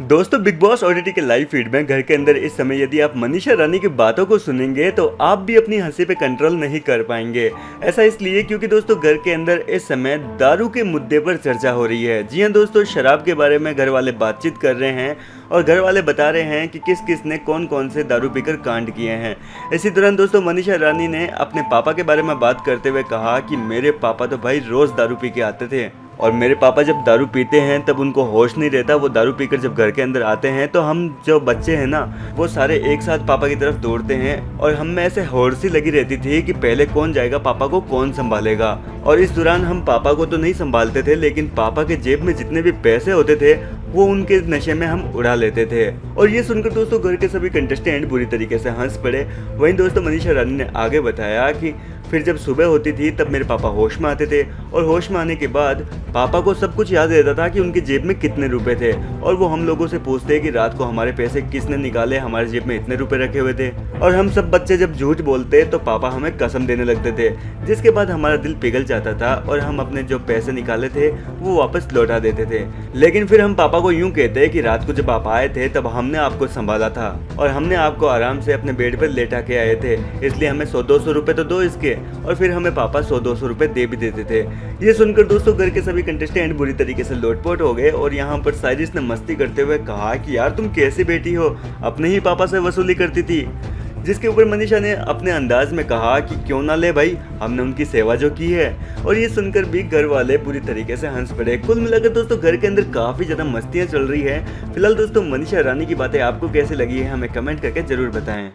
दोस्तों big boss OTT के live feed में घर के अंदर इस समय यदि आप मनीषा रानी की बातों को सुनेंगे तो आप भी अपनी हंसी पे कंट्रोल नहीं कर पाएंगे। ऐसा इसलिए क्योंकि दोस्तों घर के अंदर इस समय दारू के मुद्दे पर चर्चा हो रही है। जी हां दोस्तों, शराब के बारे में घर वाले बातचीत कर रहे हैं और घर वाले बता रहे हैं कि किस किस ने कौन कौन से दारू पीकर कांड किए हैं। इसी दौरान दोस्तों मनीषा रानी ने अपने पापा के बारे में बात करते हुए कहा कि मेरे पापा तो भाई रोज़ दारू पी के आते थे और मेरे पापा जब दारू पीते हैं तब उनको होश नहीं रहता। वो दारू पीकर जब घर के अंदर आते हैं तो हम जो बच्चे हैं ना वो सारे एक साथ पापा की तरफ दौड़ते हैं और हम में ऐसे होड़ सी लगी रहती थी कि पहले कौन जाएगा, पापा को कौन संभालेगा। और इस दौरान हम पापा को तो नहीं संभालते थे लेकिन पापा के जेब में जितने भी पैसे होते थे वो उनके नशे में हम उड़ा लेते थे। और ये सुनकर दोस्तों घर के सभी कंटेस्टेंट बुरी तरीके से हंस पड़े। वहीं दोस्तों मनीषा रानी ने आगे बताया कि फिर जब सुबह होती थी तब मेरे पापा होश में आते थे और होश में आने के बाद पापा को सब कुछ याद रहता था कि उनकी जेब में कितने रुपए थे और वो हम लोगों से पूछते कि रात को हमारे पैसे किसने निकाले, हमारे जेब में इतने रुपए रखे हुए थे। और हम सब बच्चे जब झूठ बोलते तो पापा हमें कसम देने लगते थे, जिसके बाद हमारा दिल पिघल जाता था और हम अपने जो पैसे निकाले थे वो वापस लौटा देते थे। लेकिन फिर हम पापा को यूं कहते कि रात को जब आप आए थे तब हमने आपको संभाला था और हमने आपको आराम से अपने बेड पर लेटा के आए थे, इसलिए हमें 100-200 रुपए तो दो इसके। और फिर हमें पापा 100-200 रुपए दे भी देते थे। ये सुनकर दोस्तों घर के सभी कंटेस्टेंट बुरी तरीके से लोटपोट हो गए और यहाँ पर साजिश ने मस्ती करते हुए कहा कि यार तुम कैसी बेटी हो, अपने ही पापा से वसूली करती थी। जिसके ऊपर मनीषा ने अपने अंदाज में कहा कि क्यों ना ले भाई, हमने उनकी सेवा जो की है। और ये सुनकर भी घर वाले पूरी तरीके से हंस पड़े। कुल मिलाकर दोस्तों घर के अंदर काफ़ी ज़्यादा मस्तियाँ चल रही है। फिलहाल दोस्तों मनीषा रानी की बातें आपको कैसी लगी है हमें कमेंट करके ज़रूर बताएं।